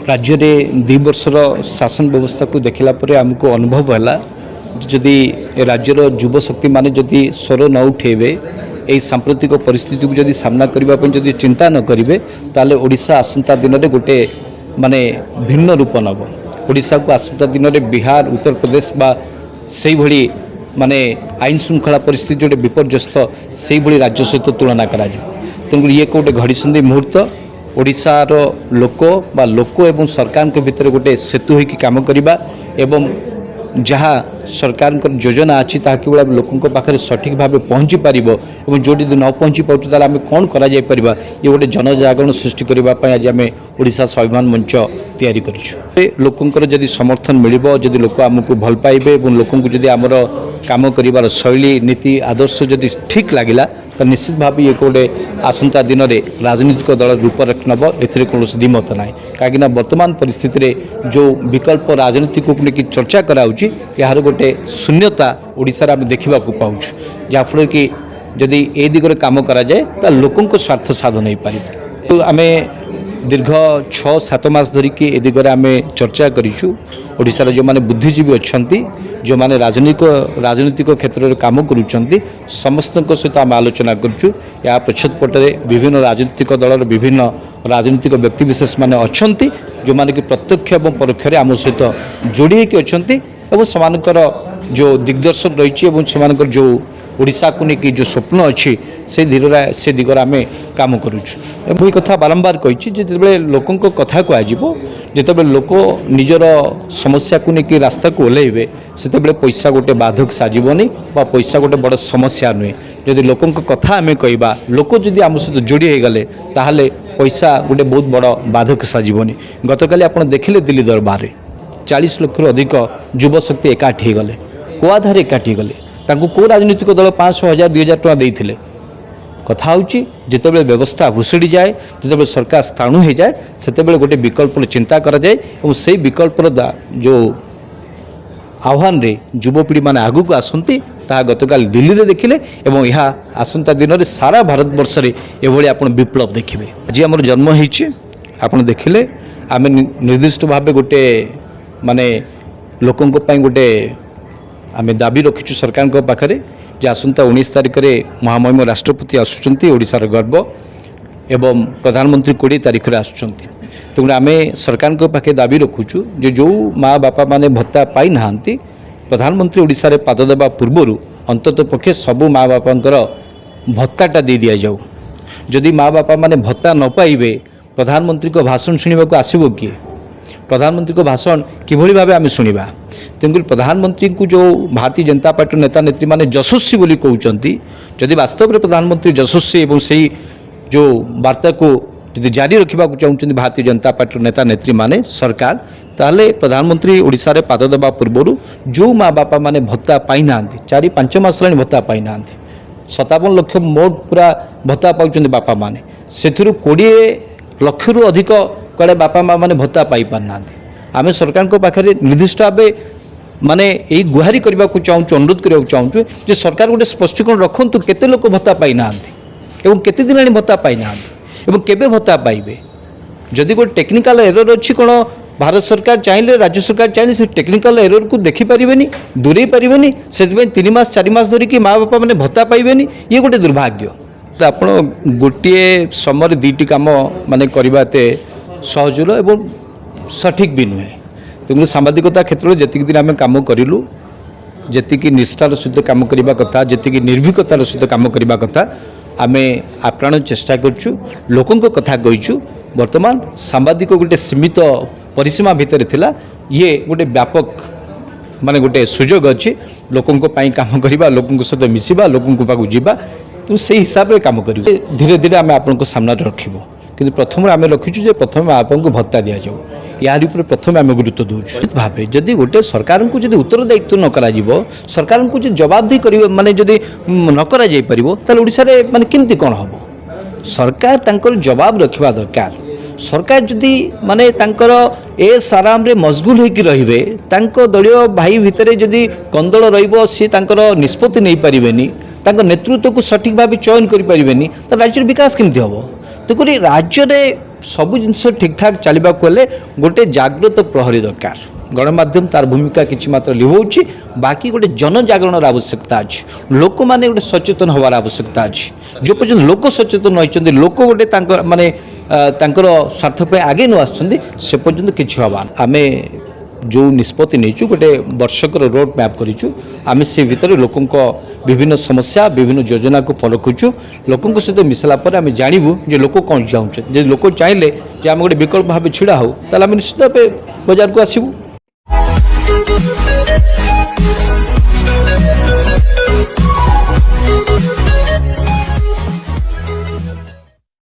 राज्य में 2 वर्षर शासन व्यवस्था को देखला पर आमको अनुभव है जदि राज्यर युवशक्ति मान जदि स्वर न उठेबे यही सांप्रतिक परिस्थिति को जदि सामना करने जदि चिंता न करेंगे ताले ओडिशा आसंता दिन में गोटे माने भिन्न रूप नब। ओडिशा को आसंता दिन में बिहार उत्तर प्रदेश बा से भली माने आईन श्रृंखला परिस्थिति जोटे विपर्यस्त से भली राज्य सहित तुलना करा तेणुक ये गोटे घड़ीसंधि मुहूर्त ओडिशार लोक बा लोक एवं सरकार के भितर गोटे सेतु होकर काम करवा एवं जहाँ सरकार योजना अच्छी ताकि केवल लोकों पाखे सठिक भाव पहुँची पार और जो न पहुँची पार्टी ताल आम कौन कर ये गोटे जनजागरण सृष्टि करने आज आम ओडिशा स्वाभिमान मंच तैयारी करूँ। लोकंर जदि समर्थन मिल जदि लोक आमको भल पाइबे और लोक जदि आमर काम कर शैली नीति आदर्श जदि ठीक लगिला तो निश्चित भाव ये गोटे आसंता दिन में राजनीतिक दल रूपरेख नब ए कौन द्विमत ना कहीं वर्तमान परिस्थिति जो विकल्प राजनीति को लेकिन चर्चा कराऊँच यार गोटे शून्यता ओडिशा आम देखा पाऊँ जहाँफल कि जदि ए दिगरे काम करा जाए तो लोकों स्वार्थ साधन हो पारे। तो आम दीर्घ 6-7 मास धरिकी ए दिगरे आम चर्चा करूँ। ओडिशार जो माने बुद्धिजीवी अच्छा जो माने राजनीतिक क्षेत्र में काम करुँच समस्त सहित आम आलोचना करूँ। या पछपटे विभिन्न राजनीतिक दल विभिन्न राजनीतिक व्यक्तिविशेष माने अच्छा जो माने कि प्रत्यक्ष और परोक्ष आम सहित जोड़ी अच्छा और समानकर जो दिग्दर्शन रही जो ओडिशा को लेकिन जो स्वप्न अच्छी से दिगरे आम काम करुँ। कथा बारंबार कही जिते लोकों कथा कहते लोक निजर समस्या को लेकिन रास्ता को ओह्लैबे से पैसा गोटे बाधक साजबनी पैसा गोटे बड़ समस्या नुहे। जदि लोकों कथा आम कहवा लोक जदि आम सहित जोड़ी हो गले ताहले पैसा गोटे बहुत बड़ बाधक साजबनी। गतकाली आप देखिले दिल्ली दरबार 40 लाख अधिक युवशक्ति एकाठी गले को आधार एकाठी गले कौ राजनीतिक दल 500,000 2,000 टका देते कथा जितेबाला व्यवस्था भुषुड़ी जाए जिते सरकार स्थाणु हो जाए से गोटे विकल्प चिंता करा जाए और से विकल्प जो आह्वान रे युवपीढ़ी मैंने आगू को आसती गतकाल दिल्ली में देखिले और यह आसंता दिन में सारा भारत वर्ष में यह आप विप्लव देखिए। आज आम जन्म होने देखिले आम निर्दिष्ट भाव गोटे माने लोकों गोटे आम दाबी रखीचु सरकार के पाखे जे आसंता 19 तारिख में महामहिम राष्ट्रपति आसुंच ओडिशार गर्व एवं प्रधानमंत्री 20 तारिख में आसुंच। तेणु आम सरकार के पाखे दाबी रखुचु जो माँ बापा माने भत्ता पाई ना प्रधानमंत्री ओडिशा रे पाद देवा पूर्व अंतत पक्षे सबू माँ बापांकर भत्ताटा दे दि जाऊ। जदि माँ बापा माने भत्ता न पाइबे प्रधानमंत्री को भाषण शुणा को आसब किए प्रधानमंत्री को भाषण किभली भाव आम शुणा। तेणुक प्रधानमंत्री को जो भारतीय जनता पार्टी नेता नेत्री माने यशस्वी बोली कहते जदि वास्तव में प्रधानमंत्री यशस्वी और से जो वार्ता को जदि जारी रखा चाहते भारतीय जनता पार्टी नेता नेत्री माने सरकार ताले प्रधानमंत्री ओडिशा रे पाद देवा पूर्व जो माँ बापा माने भत्ता पाई ना 4-5 मास लानी भत्ता पाई ना 57 लाख मोट पूरा भत्ता पाउछन बापा माने से 20 लाख रु अधिक कड़े बापा माँ मैंने भत्ता पाई पारना आम सरकार को पाखे निर्दिष्ट भाव माने यही गुहारी करने को चाहूँ अनुरोध करने चाहूँ जे सरकार गोटे स्पष्टीकरण रखु केते लोक भत्ता पाई ना एवं केते दिन आनी भत्ता पाई ना एवं केबे भत्ता पाइबे। जदि गोटे टेक्निकल एरर अच्छी कौन भारत सरकार चाहिए राज्य सरकार चाहिए से टेक्निकल एरर को देखिपारे दूरे पारे से 3 मास 4 मास धरिकी माँ बापा मैंने भत्ता पाइबे ये गोटे दुर्भाग्य। आप गोटे समय 2टी काम माने करवाते सहजल एवं सठिक भी नुहे। तेणु सांबादिकता क्षेत्र में जी दिन आम कम करूँ जी निष्ठार सहित कम करने कथा जी निर्भीकतार सहित कम करने कथा आम आप्राण चेष्टा करूँ लोकों कथा कहीचु। वर्तमान सांबादिक गोटे सीमित परिसीमा भितर थिला ये गोटे व्यापक माने गोटे सुजोग अच्छी लोकों काम करवा लोकों सहित मिसवा लोकों पाक जावा तो से हिसाब से कम कर धीरे धीरे आम आपको सामने रखिबो। किंतु प्रथम आम रखीचु प्रथम आपको भत्ता दि जाऊ यार प्रथम आम गुरुत्व दूसु भाव जदि गोटे सरकार को जब उत्तरदायित्व न करा सरकार को जवाबदेही कर माने जदि न करा जाई परिबो ताले ओडिसा रे माने केमती कोन हबो सरकार तांकर जवाब रखिबा दरकार। सरकार जदि माने तांकर ए साराम रे मशगुल होइकी रहिबे तांको दलीय भाई भितरे जदि कंदल रहिबो सी तांकर निष्पत्ति नै परिबेनी नेतृत्व को सठिक भाव चयन करें तो राज्य विकास केमती हम। तेणुक राज्य सबु जिनस ठीक ठाक चलने को गोटे जागृत प्रहरी दरकार गणमाध्यम तार भूमिका किसी मात्र लिभाऊँ बाकी गोटे जनजागरण आवश्यकता अच्छी लोक मैंने गोटे सचेतन हबार आवश्यकता अच्छी जो पर्यटन लोक सचेतन होती लोक गोटे माने स्वार्थ पे आगे न आसे पर्यंत किसी हवा आम जो निष्पत्ति नहीं गोटे वर्षकर रोड मैप करूँ आम से भितर लोकों विभिन्न समस्या विभिन्न योजना को परखुचु लोकों सहित मिसला आम जानवु जे लोक कौन चाहते लोक चाहिए आम गोटे विकल्प भाव छिड़ा हो ताल आम निश्चित भाव बजार को आसबू।